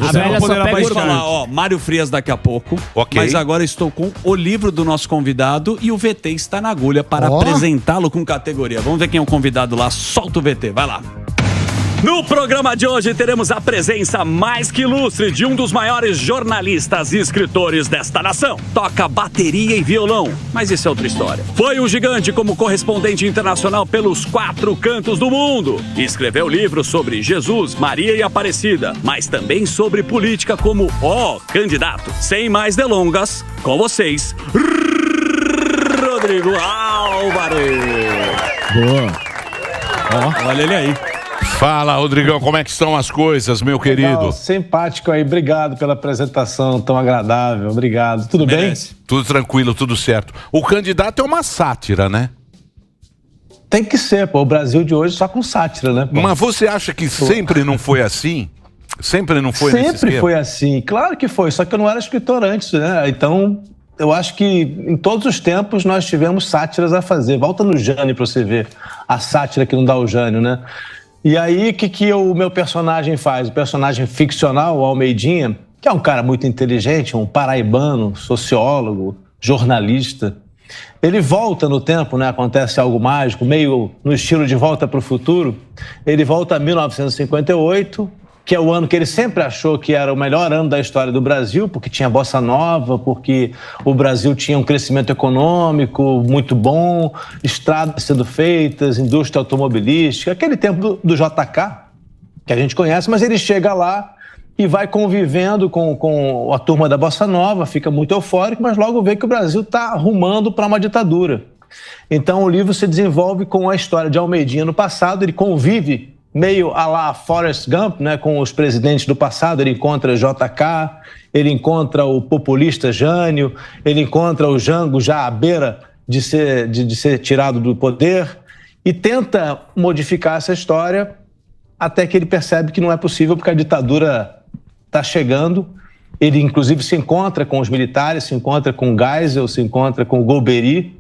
Você não poderá mais falar, ó, Mário Frias daqui a pouco. Ok. Mas agora estou com o livro do nosso convidado e o VT está na agulha para apresentá-lo com categoria. Vamos ver quem é o convidado lá. Solta o VT, vai lá. No programa de hoje teremos a presença mais que ilustre de um dos maiores jornalistas e escritores desta nação. Toca bateria e violão, mas isso é outra história. Foi um gigante como correspondente internacional pelos 4 cantos do mundo. Escreveu livros sobre Jesus, Maria e Aparecida, mas também sobre política como candidato. Sem mais delongas, com vocês, Rodrigo Álvares. Boa. Olha ele aí. Fala, Rodrigão, como é que estão as coisas, meu querido? Legal, simpático aí, obrigado pela apresentação tão agradável, obrigado. Tudo Merece. bem? Tudo tranquilo, tudo certo. O candidato é uma sátira, né? Tem que ser, pô, o Brasil de hoje só com sátira, né? Pô? Mas você acha que sempre não foi assim? Sempre não foi nesse Sempre esquema? foi assim, claro que foi, só que eu não era escritor antes, né? Então, eu acho que em todos os tempos nós tivemos sátiras a fazer. Volta no Jânio pra você ver a sátira que não dá o Jânio, né? E aí, o que o meu personagem faz? O personagem ficcional, o Almeidinha, que é um cara muito inteligente, um paraibano, sociólogo, jornalista, ele volta no tempo, né? Acontece algo mágico, meio no estilo de Volta para o Futuro. Ele volta a 1958, que é o ano que ele sempre achou que era o melhor ano da história do Brasil, porque tinha bossa nova, porque o Brasil tinha um crescimento econômico muito bom, estradas sendo feitas, indústria automobilística, aquele tempo do JK, que a gente conhece, mas ele chega lá e vai convivendo com a turma da bossa nova, fica muito eufórico, mas logo vê que o Brasil está rumando para uma ditadura. Então o livro se desenvolve com a história de Almeidinha no passado, ele convive meio à la Forrest Gump, né, com os presidentes do passado. Ele encontra JK, ele encontra o populista Jânio, ele encontra o Jango já à beira de ser tirado do poder e tenta modificar essa história até que ele percebe que não é possível porque a ditadura está chegando. Ele, inclusive, se encontra com os militares, se encontra com Geisel, se encontra com Golbery,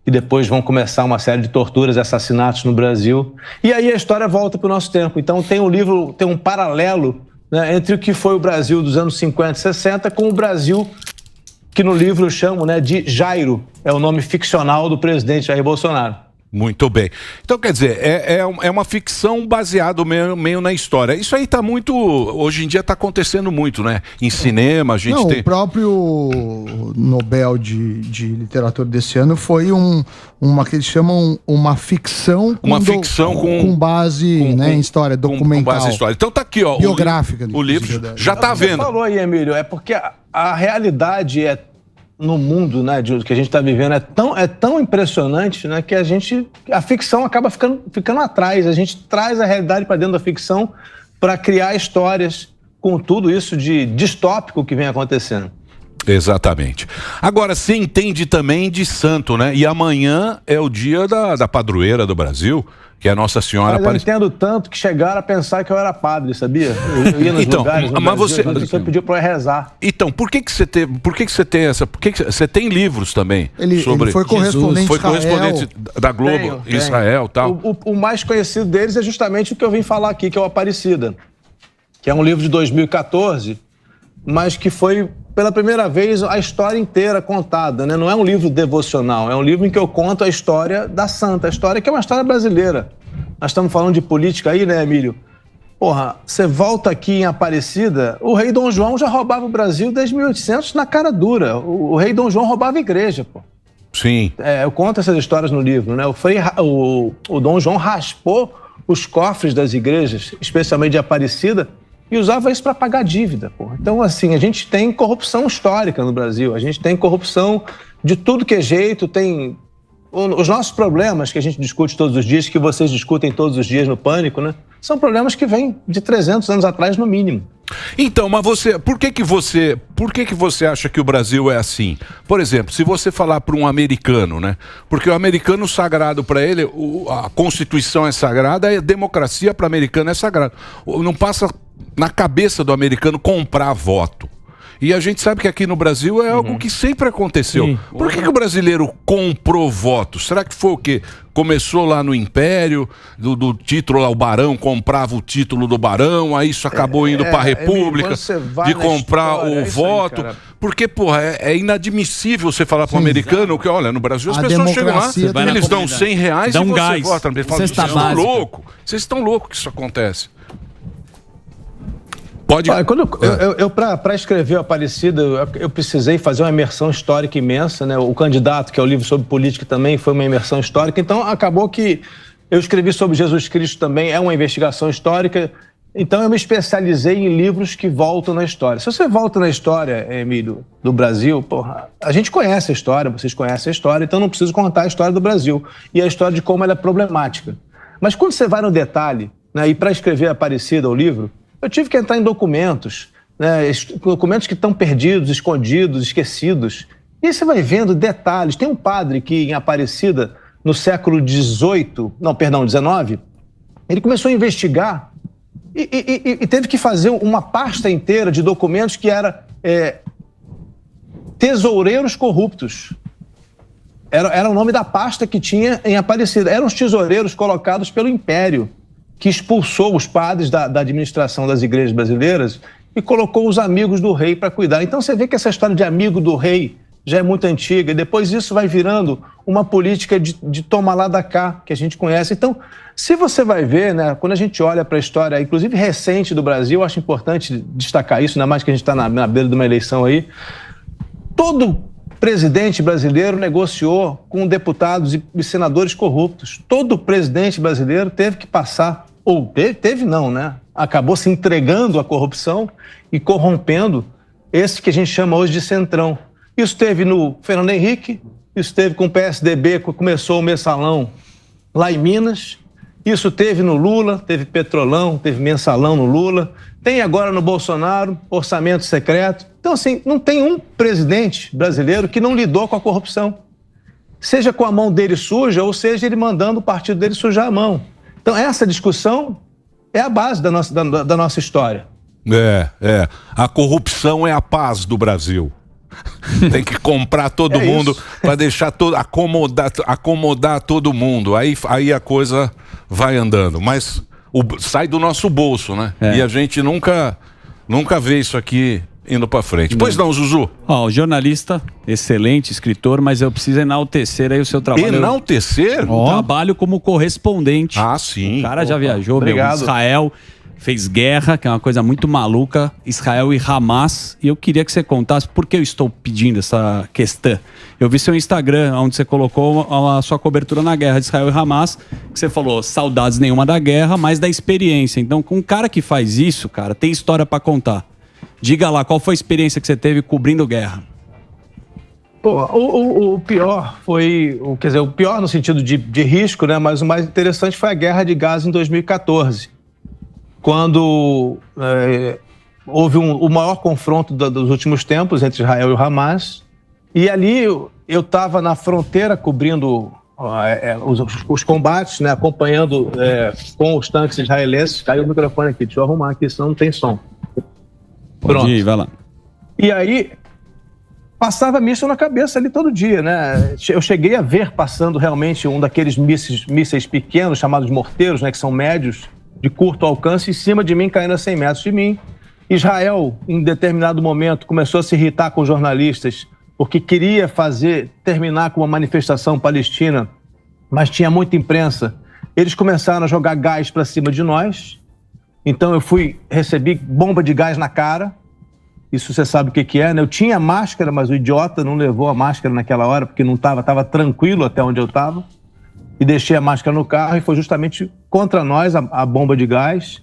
e depois vão começar uma série de torturas e assassinatos no Brasil. E aí a história volta para o nosso tempo. Então tem um livro, tem um paralelo, né, entre o que foi o Brasil dos anos 50 e 60 com o Brasil que no livro eu chamo, né, de Jairo. É o nome ficcional do presidente Jair Bolsonaro. Muito bem. Então, quer dizer, é uma ficção baseada meio na história. Isso aí tá muito... Hoje em dia tá acontecendo muito, né? Em cinema, a gente tem... O próprio Nobel de Literatura desse ano foi uma que eles chamam uma ficção com base em história, documental. Com base em história. Então tá aqui, ó. Biográfica. O livro já tá vendo. Você falou aí, Emílio, é porque a realidade no mundo, né, que a gente está vivendo é tão impressionante, né, que a ficção acaba ficando atrás. A gente traz a realidade para dentro da ficção para criar histórias com tudo isso de distópico que vem acontecendo. Exatamente. Agora, você entende também de santo, né? E amanhã é o dia da padroeira do Brasil, que é a Nossa Senhora Aparecida. Mas eu entendo tanto que chegaram a pensar que eu era padre, sabia? Eu ia nos lugares no Brasil, você pediu para eu rezar. Então, por que você tem essa... Por que você tem livros também? Ele foi correspondente foi correspondente da Globo em Israel e tal. O mais conhecido deles é justamente o que eu vim falar aqui, que é o Aparecida, que é um livro de 2014, mas que foi pela primeira vez a história inteira contada, né? Não é um livro devocional, é um livro em que eu conto a história da santa, a história que é uma história brasileira. Nós estamos falando de política aí, né, Emílio? Porra, você volta aqui em Aparecida, o rei Dom João já roubava o Brasil desde 1800 na cara dura. O rei Dom João roubava a igreja, pô. Sim. Eu conto essas histórias no livro, né? O Dom João raspou os cofres das igrejas, especialmente de Aparecida, e usava isso para pagar dívida, pô. Então, assim, a gente tem corrupção histórica no Brasil, a gente tem corrupção de tudo que é jeito, tem os nossos problemas que a gente discute todos os dias, que vocês discutem todos os dias no Pânico, né? São problemas que vêm de 300 anos atrás, no mínimo. Então, mas por que você acha que o Brasil é assim? Por exemplo, se você falar para um americano, né? Porque o americano sagrado para ele, a Constituição é sagrada, a democracia para o americano é sagrada. Não passa na cabeça do americano comprar voto. E a gente sabe que aqui no Brasil é algo que sempre aconteceu. Sim. Por que o brasileiro comprou votos? Será que foi o quê? Começou lá no Império, do título lá, o Barão comprava o título do Barão, aí isso acabou indo para a República, de comprar o voto. Aí, porque, porra, é inadmissível você falar para um americano que, olha, no Brasil as pessoas chegam lá, eles dão R$100 dão e você gás. vota. Vocês estão loucos. Vocês estão loucos que isso acontece. Pode... Para escrever o Aparecida, eu precisei fazer uma imersão histórica imensa, né? O Candidato, que é o livro sobre política, também foi uma imersão histórica. Então, acabou que eu escrevi sobre Jesus Cristo também, é uma investigação histórica. Então, eu me especializei em livros que voltam na história. Se você volta na história, Emílio, do Brasil, porra, a gente conhece a história, vocês conhecem a história, então não preciso contar a história do Brasil e a história de como ela é problemática. Mas quando você vai no detalhe, né, e para escrever Aparecida, o livro, eu tive que entrar em documentos, né, documentos que estão perdidos, escondidos, esquecidos. E você vai vendo detalhes. Tem um padre que em Aparecida, no século XIX, ele começou a investigar e teve que fazer uma pasta inteira de documentos que era tesoureiros corruptos. Era o nome da pasta que tinha em Aparecida. Eram os tesoureiros colocados pelo Império, que expulsou os padres da administração das igrejas brasileiras e colocou os amigos do rei para cuidar. Então você vê que essa história de amigo do rei já é muito antiga, e depois isso vai virando uma política de toma lá da cá, que a gente conhece. Então, se você vai ver, né, quando a gente olha para a história, inclusive recente do Brasil, eu acho importante destacar isso, ainda mais que a gente está na beira de uma eleição aí, todo presidente brasileiro negociou com deputados e senadores corruptos. Todo presidente brasileiro teve que passar, ou teve não, né? Acabou se entregando à corrupção e corrompendo esse que a gente chama hoje de centrão. Isso teve no Fernando Henrique, isso teve com o PSDB, quando começou o mensalão lá em Minas, isso teve no Lula, teve petrolão, teve mensalão no Lula, tem agora no Bolsonaro, orçamento secreto. Então, assim, não tem um presidente brasileiro que não lidou com a corrupção. Seja com a mão dele suja, ou seja, ele mandando o partido dele sujar a mão. Então, essa discussão é a base da nossa história. A corrupção é a paz do Brasil. Tem que comprar todo mundo para deixar acomodar todo mundo. Aí a coisa vai andando. Mas sai do nosso bolso, né? E a gente nunca vê isso aqui indo para frente. Pois não, Zuzu? O jornalista, excelente escritor, mas eu preciso enaltecer aí o seu trabalho. Enaltecer? Trabalho como correspondente. Ah, sim. O cara já viajou, Israel, fez guerra, que é uma coisa muito maluca, Israel e Hamas, e eu queria que você contasse por que eu estou pedindo essa questão. Eu vi seu Instagram, onde você colocou a sua cobertura na guerra de Israel e Hamas, que você falou, saudades nenhuma da guerra, mas da experiência. Então, com um cara que faz isso, cara, tem história para contar. Diga lá, qual foi a experiência que você teve cobrindo guerra? O pior foi, quer dizer, o pior no sentido de risco, né? Mas o mais interessante foi a guerra de Gaza em 2014, quando houve o maior confronto dos últimos tempos entre Israel e o Hamas. E ali eu estava na fronteira cobrindo os combates, né? Acompanhando com os tanques israelenses. Caiu o microfone aqui, deixa eu arrumar aqui, senão não tem som. Pronto. Pode ir, vai lá. E aí, passava-me isso na cabeça ali todo dia, né? Eu cheguei a ver passando realmente um daqueles mísseis pequenos, chamados morteiros, né? Que são médios, de curto alcance, em cima de mim, caindo a 100 metros de mim. Israel, em determinado momento, começou a se irritar com jornalistas, porque queria terminar com uma manifestação palestina, mas tinha muita imprensa. Eles começaram a jogar gás para cima de nós. Então eu recebi bomba de gás na cara. Isso você sabe o que é, né? Eu tinha máscara, mas o idiota não levou a máscara naquela hora, porque não estava tranquilo até onde eu estava. E deixei a máscara no carro e foi justamente contra nós a bomba de gás.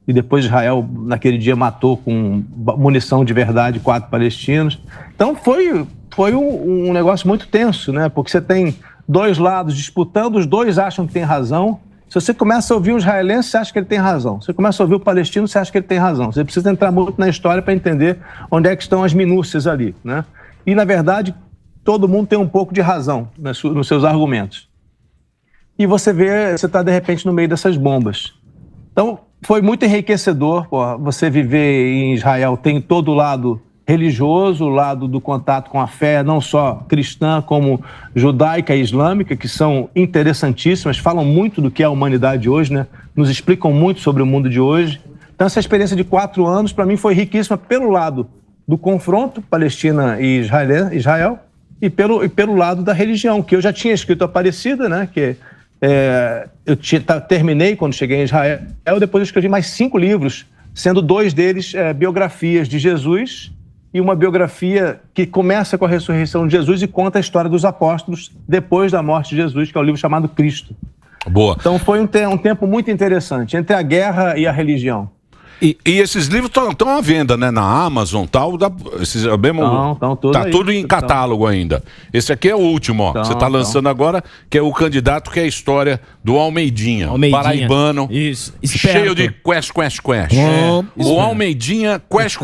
E depois Israel, naquele dia, matou com munição de verdade 4 palestinos. Então foi um negócio muito tenso, né? Porque você tem dois lados disputando, os dois acham que tem razão. Se você começa a ouvir um israelense, você acha que ele tem razão. Se você começa a ouvir o palestino, você acha que ele tem razão. Você precisa entrar muito na história para entender onde é que estão as minúcias ali, né? E, na verdade, todo mundo tem um pouco de razão nos seus argumentos. E você está, de repente, no meio dessas bombas. Então, foi muito enriquecedor. Você viver em Israel, tem todo lado religioso, o lado do contato com a fé, não só cristã, como judaica e islâmica, que são interessantíssimas, falam muito do que é a humanidade hoje, né? Nos explicam muito sobre o mundo de hoje. Então, essa experiência de 4 anos, para mim, foi riquíssima pelo lado do confronto Palestina e Israel e pelo lado da religião, que eu já tinha escrito Aparecida, né? Que eu terminei quando cheguei em Israel, depois eu escrevi mais 5 livros, sendo 2 deles biografias de Jesus e uma biografia que começa com a ressurreição de Jesus e conta a história dos apóstolos depois da morte de Jesus, que é o livro chamado Cristo. Boa. Então foi um tempo muito interessante, entre a guerra e a religião. E esses livros estão à venda, né? Na Amazon e tal. Tá tudo em catálogo ainda. Esse aqui é o último, ó. Você está lançando agora, que é o candidato, que é a história do Almeidinha. Paraibano. Isso. Cheio de quest. O Almeidinha, quest.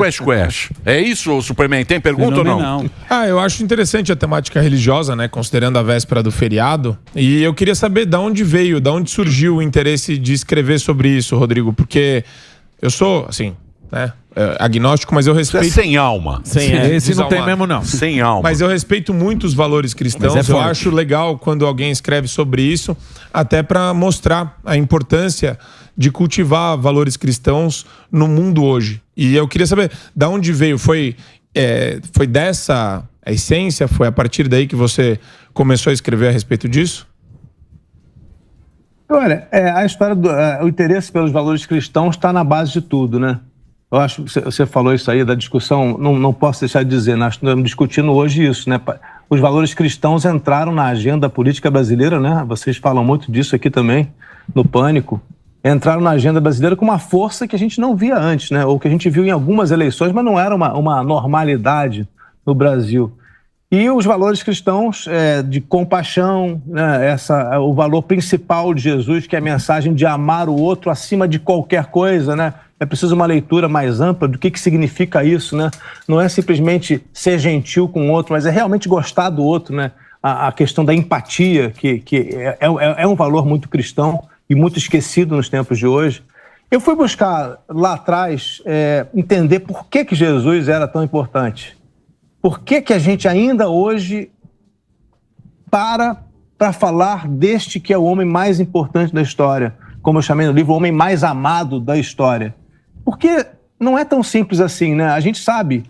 É isso, Superman? Tem pergunta ou não? Eu acho interessante a temática religiosa, né? Considerando a véspera do feriado. E eu queria saber de onde surgiu o interesse de escrever sobre isso, Rodrigo. Porque eu sou, assim, né, agnóstico, mas eu respeito... Você é sem alma. Esse não tem mesmo, não. Sem alma. Mas eu respeito muito os valores cristãos. Eu acho legal quando alguém escreve sobre isso, até para mostrar a importância de cultivar valores cristãos no mundo hoje. E eu queria saber, de onde veio? Foi dessa a essência? Foi a partir daí que você começou a escrever a respeito disso? Olha, a história o interesse pelos valores cristãos está na base de tudo, né? Eu acho que você falou isso aí da discussão, não posso deixar de dizer, nós estamos discutindo hoje isso, né? Os valores cristãos entraram na agenda política brasileira, né? Vocês falam muito disso aqui também, no Pânico. Entraram na agenda brasileira com uma força que a gente não via antes, né? Ou que a gente viu em algumas eleições, mas não era uma normalidade no Brasil. E os valores cristãos de compaixão, né, o valor principal de Jesus, que é a mensagem de amar o outro acima de qualquer coisa, né? É preciso uma leitura mais ampla do que significa isso, né? Não é simplesmente ser gentil com o outro, mas é realmente gostar do outro, né? A questão da empatia, que é um valor muito cristão e muito esquecido nos tempos de hoje. Eu fui buscar lá atrás entender por que Jesus era tão importante. Por que a gente ainda hoje para falar deste que é o homem mais importante da história, como eu chamei no livro, o homem mais amado da história? Porque não é tão simples assim, né? A gente sabe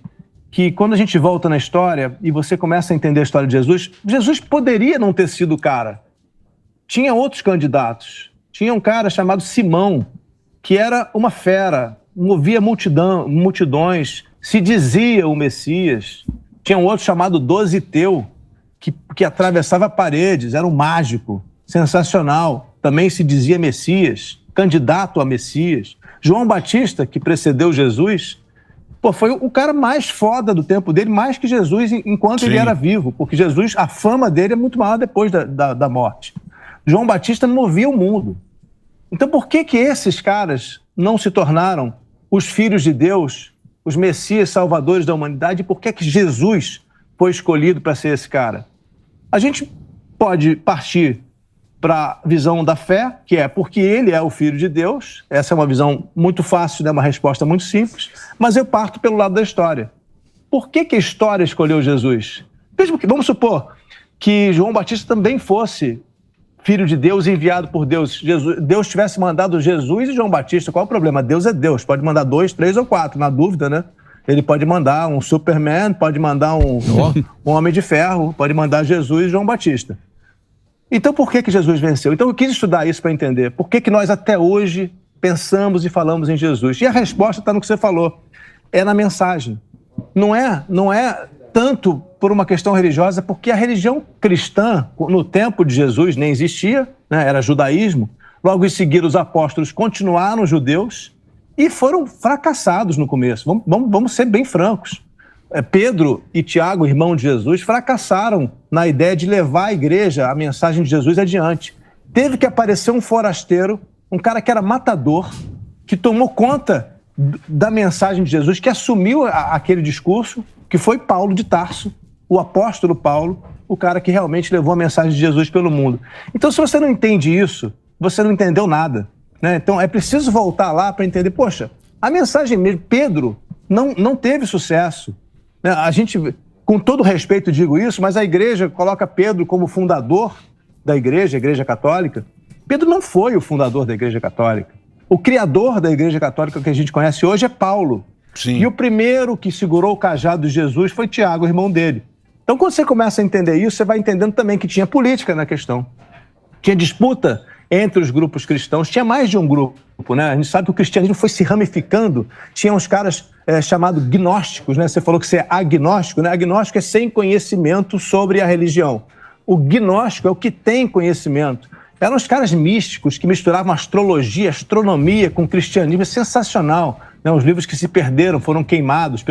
que quando a gente volta na história e você começa a entender a história de Jesus, Jesus poderia não ter sido o cara. Tinha outros candidatos. Tinha um cara chamado Simão, que era uma fera, movia multidões, se dizia o Messias. Tinha um outro chamado Dositeu, que atravessava paredes, era um mágico, sensacional. Também se dizia Messias, candidato a Messias. João Batista, que precedeu Jesus, foi o cara mais foda do tempo dele, mais que Jesus enquanto ele era vivo, porque Jesus, a fama dele é muito maior depois da morte. João Batista movia o mundo. Então por que esses caras não se tornaram os filhos de Deus, os Messias salvadores da humanidade? E por que Jesus foi escolhido para ser esse cara? A gente pode partir para a visão da fé, que é porque ele é o Filho de Deus. Essa é uma visão muito fácil, né? Uma resposta muito simples, mas eu parto pelo lado da história. Por que a história escolheu Jesus? Mesmo que, vamos supor que João Batista também fosse Filho de Deus, enviado por Deus. Deus tivesse mandado Jesus e João Batista, qual o problema? Deus é Deus, pode mandar 2, 3 ou 4, na dúvida, né? Ele pode mandar um Superman, pode mandar um Homem de Ferro, pode mandar Jesus e João Batista. Então por que Jesus venceu? Então eu quis estudar isso para entender. Por que nós até hoje pensamos e falamos em Jesus? E a resposta está no que você falou. É na mensagem. Não é tanto por uma questão religiosa, porque a religião cristã, no tempo de Jesus, nem existia, né? Era judaísmo. Logo em seguida, os apóstolos continuaram judeus e foram fracassados no começo. Vamos ser bem francos. Pedro e Tiago, irmão de Jesus, fracassaram na ideia de levar a igreja, a mensagem de Jesus adiante. Teve que aparecer um forasteiro, um cara que era matador, que tomou conta da mensagem de Jesus, que assumiu aquele discurso, que foi Paulo de Tarso, o apóstolo Paulo, o cara que realmente levou a mensagem de Jesus pelo mundo. Então, se você não entende isso, você não entendeu nada, né? Então, é preciso voltar lá para entender, poxa, a mensagem mesmo, Pedro não teve sucesso. né, a gente, com todo respeito digo isso, mas a igreja coloca Pedro como fundador da igreja, a Igreja Católica. Pedro não foi o fundador da Igreja Católica. O criador da Igreja Católica que a gente conhece hoje é Paulo. Sim. E o primeiro que segurou o cajado de Jesus foi Tiago, irmão dele. Então, quando você começa a entender isso, você vai entendendo também que tinha política na questão. Tinha disputa entre os grupos cristãos, tinha mais de um grupo, né? A gente sabe que o cristianismo foi se ramificando, tinha uns caras chamados gnósticos, né? Você falou que você é agnóstico, né? Agnóstico é sem conhecimento sobre a religião. O gnóstico é o que tem conhecimento. Eram os caras místicos que misturavam astrologia, astronomia com cristianismo. É sensacional, né? Os livros que se perderam foram queimados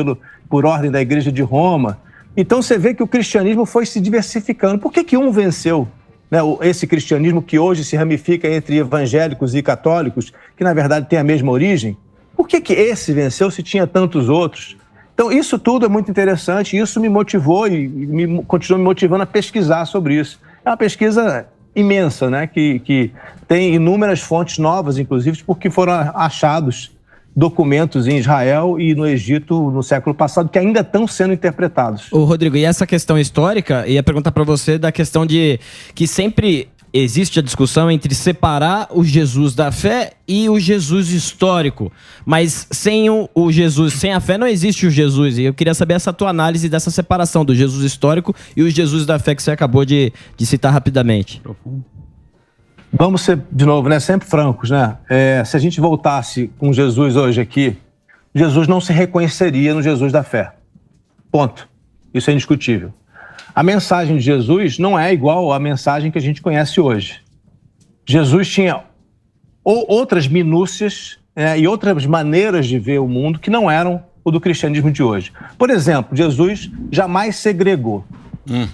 por ordem da Igreja de Roma. Então você vê que o cristianismo foi se diversificando. Por que um venceu, né? Esse cristianismo que hoje se ramifica entre evangélicos e católicos, que na verdade tem a mesma origem? Por que esse venceu se tinha tantos outros? Então isso tudo é muito interessante, e isso me motivou e continua me motivando a pesquisar sobre isso. É uma pesquisa imensa, né? Que tem inúmeras fontes novas, inclusive, porque foram achados documentos em Israel e no Egito no século passado que ainda estão sendo interpretados. Ô, Rodrigo, e essa questão histórica, ia perguntar para você da questão de que sempre existe a discussão entre separar o Jesus da fé e o Jesus histórico, mas sem o Jesus, sem a fé não existe o Jesus, e eu queria saber essa tua análise dessa separação do Jesus histórico e o Jesus da fé que você acabou de citar rapidamente. Vamos ser, de novo, né, sempre francos, né? Se a gente voltasse com Jesus hoje aqui, Jesus não se reconheceria no Jesus da fé. Ponto. Isso é indiscutível. A mensagem de Jesus não é igual à mensagem que a gente conhece hoje. Jesus tinha outras minúcias e outras maneiras de ver o mundo que não eram o do cristianismo de hoje. Por exemplo, Jesus jamais segregou.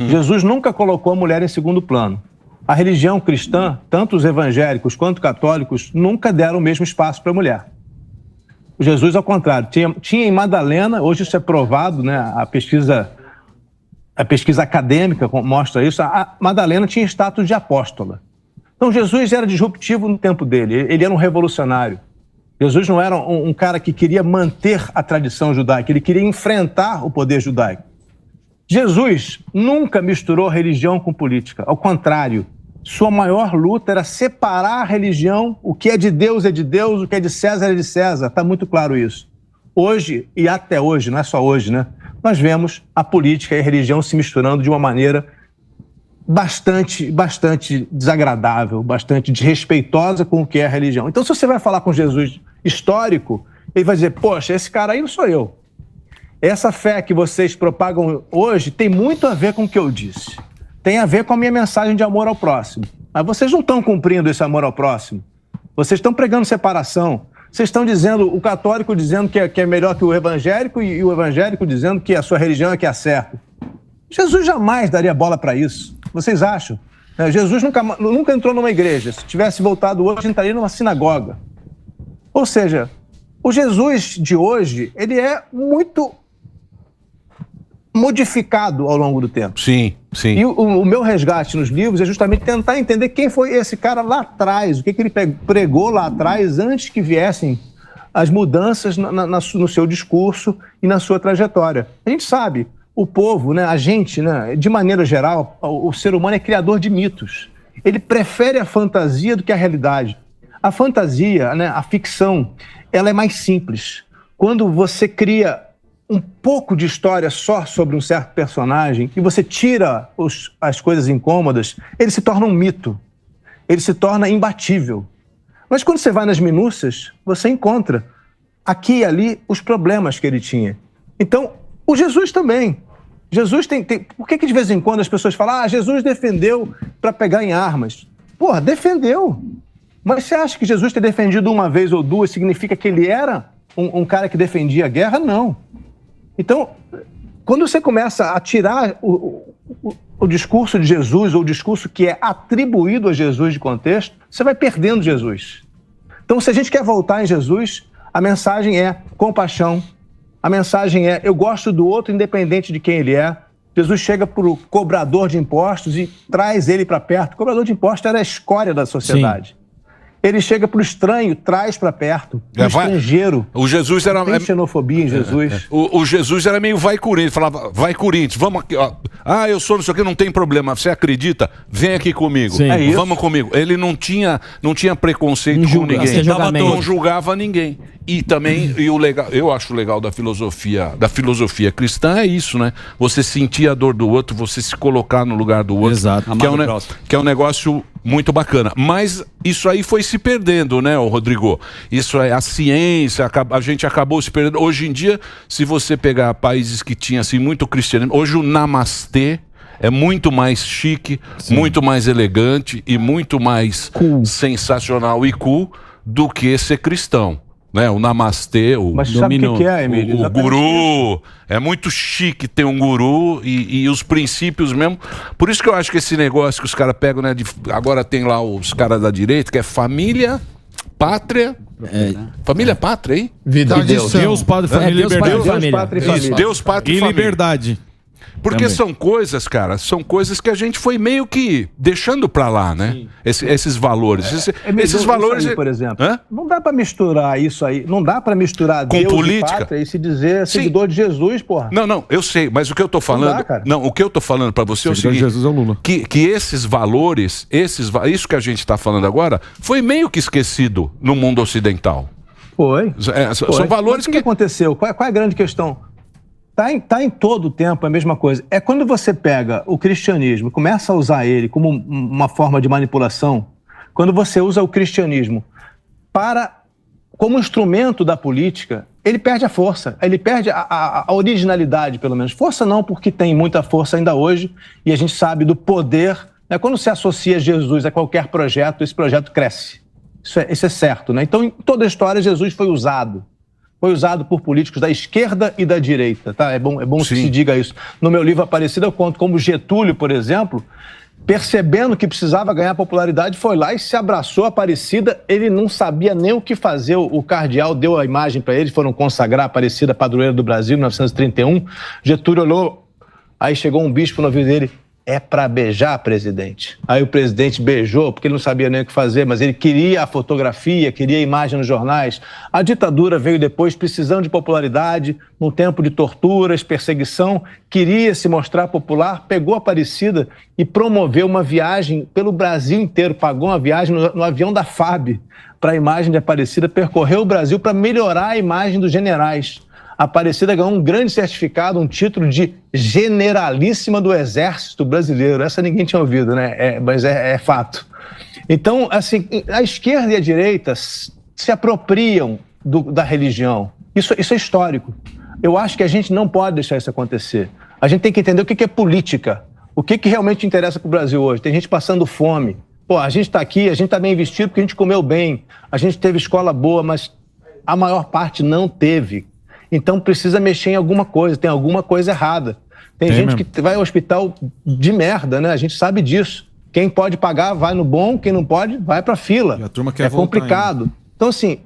Jesus nunca colocou a mulher em segundo plano. A religião cristã, tanto os evangélicos quanto católicos, nunca deram o mesmo espaço para a mulher. Jesus, ao contrário, tinha em Madalena, hoje isso é provado, né? A pesquisa acadêmica mostra isso, a Madalena tinha status de apóstola. Então Jesus era disruptivo no tempo dele, ele era um revolucionário. Jesus não era um cara que queria manter a tradição judaica, ele queria enfrentar o poder judaico. Jesus nunca misturou religião com política, ao contrário, sua maior luta era separar a religião, o que é de Deus, o que é de César é de César, está muito claro isso. Hoje, e até hoje, não é só hoje, né? Nós vemos a política e a religião se misturando de uma maneira bastante desagradável, bastante desrespeitosa com o que é a religião. Então, se você vai falar com Jesus histórico, ele vai dizer, poxa, esse cara aí não sou eu. Essa fé que vocês propagam hoje tem muito a ver com o que eu disse. Tem a ver com a minha mensagem de amor ao próximo. Mas vocês não estão cumprindo esse amor ao próximo. Vocês estão pregando separação. Vocês estão dizendo, o católico dizendo que é melhor que o evangélico e o evangélico dizendo que a sua religião é que é certa. Jesus jamais daria bola para isso. Vocês acham? Jesus nunca entrou numa igreja. Se tivesse voltado hoje, entraria numa sinagoga. Ou seja, o Jesus de hoje, ele é muito modificado ao longo do tempo. Sim, sim. E o meu resgate nos livros é justamente tentar entender quem foi esse cara lá atrás, o que ele pregou lá atrás antes que viessem as mudanças no seu discurso e na sua trajetória. A gente sabe, o povo, né, a gente, né, de maneira geral, o ser humano é criador de mitos. Ele prefere a fantasia do que a realidade. A fantasia, né, a ficção, ela é mais simples. Quando você cria um pouco de história só sobre um certo personagem e você tira as coisas incômodas, ele se torna um mito. Ele se torna imbatível. Mas quando você vai nas minúcias, você encontra aqui e ali os problemas que ele tinha. Então, o Jesus também. Jesus tem... Por que de vez em quando as pessoas falam Jesus defendeu para pegar em armas? Porra, defendeu. Mas você acha que Jesus ter defendido uma vez ou duas significa que ele era um cara que defendia a guerra? Não. Então, quando você começa a tirar o discurso de Jesus, ou o discurso que é atribuído a Jesus de contexto, você vai perdendo Jesus. Então, se a gente quer voltar em Jesus, a mensagem é compaixão, a mensagem é eu gosto do outro independente de quem ele é. Jesus chega para o cobrador de impostos e traz ele para perto. O cobrador de impostos era a escória da sociedade. Sim. Ele chega pro estranho, traz para perto, pro estrangeiro. O Jesus era... Tem xenofobia em Jesus. O Jesus era meio vai Corinthians, falava, vai Corinthians, vamos aqui, ó. Ah, eu sou não sei o que, não tem problema, você acredita? Vem aqui comigo, vamos comigo. Ele não tinha preconceito com ninguém, não julgava ninguém. E também, o legal, eu acho legal da filosofia cristã é isso, né? Você sentir a dor do outro, você se colocar no lugar do outro. Exato. Que é um negócio muito bacana. Mas isso aí foi se perdendo, né, Rodrigo? Isso é a ciência, a gente acabou se perdendo. Hoje em dia, se você pegar países que tinham assim muito cristianismo, hoje o namastê é muito mais chique, muito mais elegante e muito mais sensacional e cool do que ser cristão. Né, o namastê, Mas sabe o que é, Emílio? O guru, é muito chique ter um guru e os princípios mesmo. Por isso que eu acho que esse negócio que os caras pegam, né, agora tem lá os caras da direita, que é família, pátria, família, pátria, hein? Vida de Deus. Deus, Padre, Família e Liberdade. Deus, Pátria e Família. Liberdade. Porque são coisas, cara, são coisas que a gente foi meio que deixando pra lá, né? Esses valores. Esses valores, aí, por exemplo, não dá pra misturar isso aí, não dá pra misturar com Deus política e pátria e se dizer seguidor de Jesus, porra. Não, eu sei, mas o que eu tô falando, o que eu tô falando pra você é o seguinte, Jesus é o Lula. Que esses valores, isso que a gente tá falando agora, foi meio que esquecido no mundo ocidental. Foi. São valores que... O que aconteceu? Qual é a grande questão? Tá em todo o tempo a mesma coisa. É quando você pega o cristianismo, começa a usar ele como uma forma de manipulação, quando você usa o cristianismo como instrumento da política, ele perde a força, ele perde a originalidade, pelo menos. Força não, porque tem muita força ainda hoje, e a gente sabe do poder, né? Quando se associa Jesus a qualquer projeto, esse projeto cresce. Isso é certo, né? Então, em toda a história, Jesus foi usado por políticos da esquerda e da direita, tá? É bom que se diga isso. No meu livro Aparecida eu conto como Getúlio, por exemplo, percebendo que precisava ganhar popularidade, foi lá e se abraçou a Aparecida. Ele não sabia nem o que fazer. O cardeal deu a imagem para ele, foram consagrar a Aparecida, padroeira do Brasil, em 1931. Getúlio olhou, aí chegou um bispo no ouvido dele, é para beijar, presidente. Aí o presidente beijou, porque ele não sabia nem o que fazer, mas ele queria a fotografia, queria a imagem nos jornais. A ditadura veio depois, precisando de popularidade, num tempo de torturas, perseguição, queria se mostrar popular, pegou a Aparecida e promoveu uma viagem pelo Brasil inteiro, pagou uma viagem no avião da FAB para a imagem de Aparecida, percorreu o Brasil para melhorar a imagem dos generais. A Aparecida ganhou um grande certificado, um título de generalíssima do Exército Brasileiro. Essa ninguém tinha ouvido, né? Mas é fato. Então, assim, a esquerda e a direita se apropriam da religião. Isso é histórico. Eu acho que a gente não pode deixar isso acontecer. A gente tem que entender o que é política. O que realmente interessa para o Brasil hoje. Tem gente passando fome. Pô, a gente está aqui, a gente está bem vestido porque a gente comeu bem. A gente teve escola boa, mas a maior parte não teve. Então precisa mexer em alguma coisa, tem alguma coisa errada. Tem gente que vai ao hospital de merda, né? A gente sabe disso. Quem pode pagar vai no bom, quem não pode vai pra fila. E a turma quer complicado. Ainda. Então assim,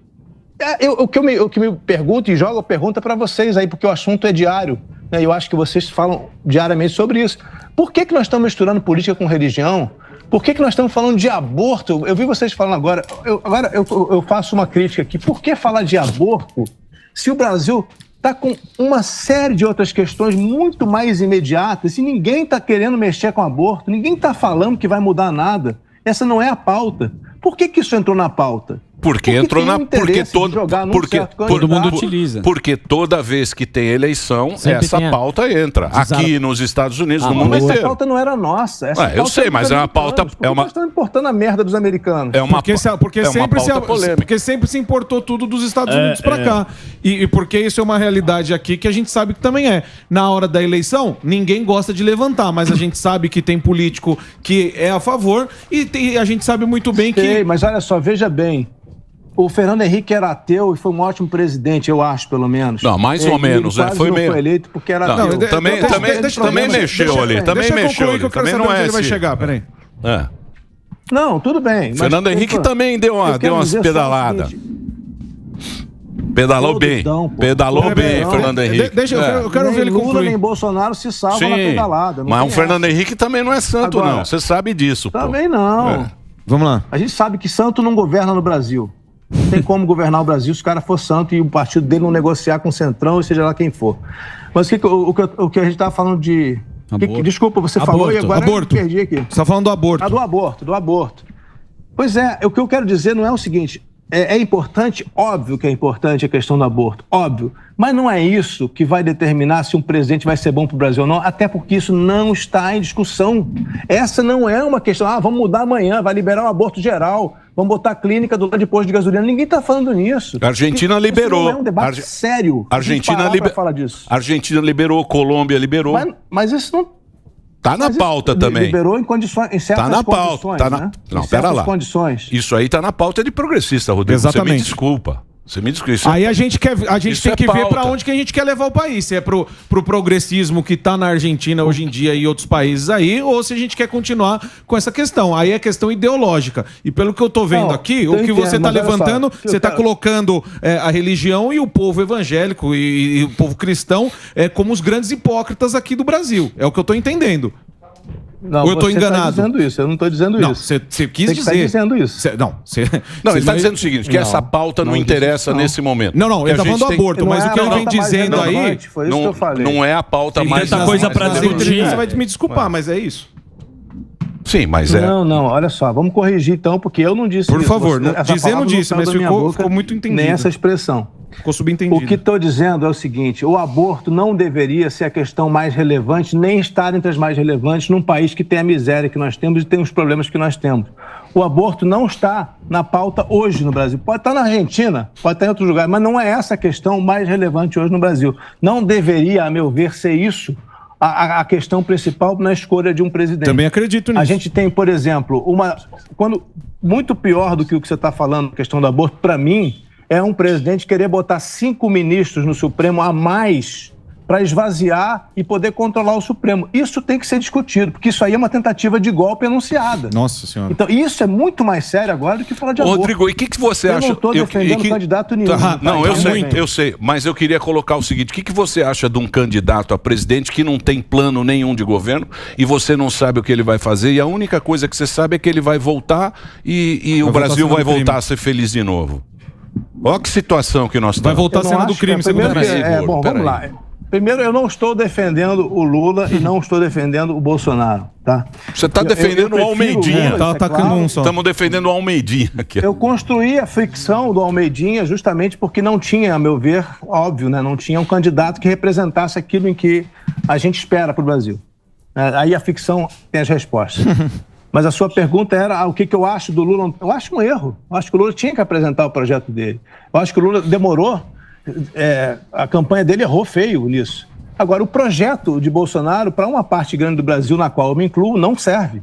o que me pergunto e jogo a pergunta para vocês aí, porque o assunto é diário, né? Eu acho que vocês falam diariamente sobre isso. Por que nós estamos misturando política com religião? Por que nós estamos falando de aborto? Eu vi vocês falando agora. Eu faço uma crítica aqui. Por que falar de aborto se o Brasil está com uma série de outras questões muito mais imediatas e ninguém está querendo mexer com aborto, ninguém está falando que vai mudar nada? Essa não é a pauta. Por que isso entrou na pauta? Porque entrou na... Porque todo mundo utiliza. Porque toda vez que tem eleição, essa pauta entra. Aqui nos Estados Unidos, no mundo inteiro. Essa pauta não era nossa. Eu sei, mas é uma pauta... Nós estamos importando a merda dos americanos. Porque sempre se importou tudo dos Estados Unidos pra cá. E porque isso é uma realidade aqui que a gente sabe que também é. Na hora da eleição, ninguém gosta de levantar, mas a gente sabe que tem político que é a favor e a gente sabe muito bem que... Mas olha só, veja bem. O Fernando Henrique era ateu e foi um ótimo presidente, eu acho, pelo menos. Não, mais ou menos, né? Foi meio... foi eleito porque era ateu. Também mexeu ali, também mexeu ali. Também não é ele vai chegar, peraí. Não, tudo bem. Fernando Henrique também deu umas pedaladas. Pedalou bem. Fernando Henrique. Eu quero ver ele concluir. Lula nem Bolsonaro se salva na pedalada. Mas o Fernando Henrique também não é santo, não. Você sabe disso. Também não. Vamos lá. A gente sabe que santo não governa no Brasil. Não tem como governar o Brasil se o cara for santo e o partido dele não negociar com o Centrão, ou seja lá quem for. Mas o que a gente estava falando de... desculpa, você falou e agora eu perdi aqui. Você está falando do aborto. Do aborto. Pois é, o que eu quero dizer não é o seguinte... É importante, óbvio que é importante a questão do aborto, óbvio. Mas não é isso que vai determinar se um presidente vai ser bom para o Brasil ou não, até porque isso não está em discussão. Essa não é uma questão, vamos mudar amanhã, vai liberar o aborto geral, vamos botar a clínica do lado de posto de gasolina. Ninguém está falando nisso. A Argentina liberou. Isso não é um debate sério. Argentina liberou, Colômbia liberou. Mas isso não... Tá na pauta também. Liberou em condições, em certas condições, né? Não, pera lá. Condições. Isso aí tá na pauta de progressista, Rodrigo. Exatamente. Você me desculpa. Aí a gente tem que ver para onde que a gente quer levar o país. Se é pro progressismo que tá na Argentina hoje em dia e outros países aí, ou se a gente quer continuar com essa questão. Aí é questão ideológica. E pelo que eu tô vendo aqui, o que você tá levantando, você tá colocando a religião e o povo evangélico e o povo cristão como os grandes hipócritas aqui do Brasil. É o que eu tô entendendo. Não, ou eu tô enganado? Tá dizendo isso, eu não tô dizendo isso. Você quis dizer. Tá dizendo isso. Não, ele tá dizendo o seguinte, que essa pauta não interessa nesse momento. Não, ele tá falando do aborto, mas o que ele vem dizendo aí... Foi isso que eu falei. Não é a pauta mais... Tem coisa pra discutir. Você vai me desculpar, mas é isso. Sim, mas é... Não, olha só, vamos corrigir então, porque eu não disse isso. Por favor, dizer não disse, mas ficou muito entendido. Nem essa expressão. Ficou subentendido. O que estou dizendo é o seguinte, o aborto não deveria ser a questão mais relevante, nem estar entre as mais relevantes num país que tem a miséria que nós temos e tem os problemas que nós temos. O aborto não está na pauta hoje no Brasil. Pode estar na Argentina, pode estar em outros lugares, mas não é essa a questão mais relevante hoje no Brasil. Não deveria, a meu ver, ser isso a questão principal na escolha de um presidente. Também acredito nisso. A gente tem, por exemplo, muito pior do que o que você está falando, a questão do aborto, para mim, é um presidente querer botar 5 ministros no Supremo a mais para esvaziar e poder controlar o Supremo. Isso tem que ser discutido, porque isso aí é uma tentativa de golpe anunciada. Nossa Senhora. Então, isso é muito mais sério agora do que falar de aborto. Rodrigo, e o que você acha? Eu não estou defendendo candidato nenhum. Não, eu sei, mas eu queria colocar o seguinte, o que você acha de um candidato a presidente que não tem plano nenhum de governo e você não sabe o que ele vai fazer e a única coisa que você sabe é que ele vai voltar e o Brasil vai voltar a ser feliz de novo? Olha que situação que nós estamos. Vai voltar a cena do crime, segundo a Bom, vamos lá. Primeiro, eu não estou defendendo o Lula e não estou defendendo o Bolsonaro, tá? Você está defendendo o Almeidinha. Tá atacando um só. Estamos defendendo o Almeidinha aqui. Eu construí a fricção do Almeidinha justamente porque não tinha, a meu ver, óbvio, né? Não tinha um candidato que representasse aquilo em que a gente espera para o Brasil. Aí a ficção tem as respostas. Mas a sua pergunta era o que eu acho do Lula. Eu acho um erro. Eu acho que o Lula tinha que apresentar o projeto dele. Eu acho que o Lula demorou. A campanha dele errou feio nisso. Agora, o projeto de Bolsonaro, para uma parte grande do Brasil, na qual eu me incluo, não serve.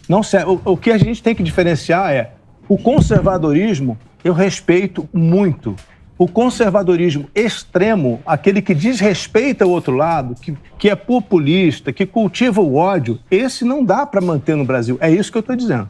Não serve. O que a gente tem que diferenciar é o conservadorismo, eu respeito muito. O conservadorismo extremo, aquele que desrespeita o outro lado, que é populista, que cultiva o ódio, esse não dá para manter no Brasil. É isso que eu estou dizendo.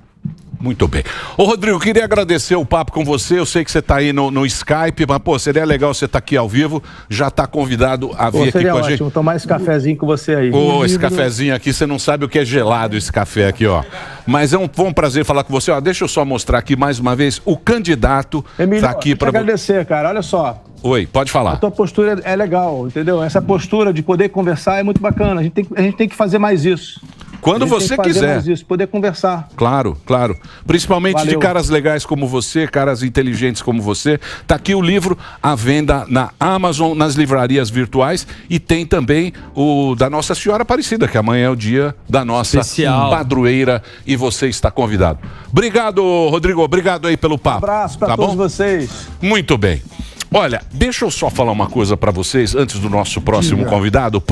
Muito bem. Ô, Rodrigo, queria agradecer o papo com você. Eu sei que você está aí no Skype, mas, pô, seria legal você estar aqui ao vivo. Já está convidado a vir aqui com a gente. Seria ótimo tomar esse cafezinho com você aí. Ô, esse cafezinho aqui, você não sabe o que é gelado esse café aqui, ó. Mas foi um prazer falar com você. Ó, deixa eu só mostrar aqui mais uma vez. O candidato está aqui para... agradecer, cara. Olha só. Oi, pode falar. A tua postura é legal, entendeu? Essa postura de poder conversar é muito bacana. A gente tem que fazer mais isso. Quando você quiser. Isso, poder conversar. Claro, claro. Principalmente de caras legais como você, caras inteligentes como você. Tá aqui o livro à venda na Amazon, nas livrarias virtuais e tem também o da Nossa Senhora Aparecida, que amanhã é o dia da nossa padroeira e você está convidado. Obrigado, Rodrigo. Obrigado aí pelo papo. Um abraço para todos vocês. Muito bem. Olha, deixa eu só falar uma coisa para vocês antes do nosso próximo convidado.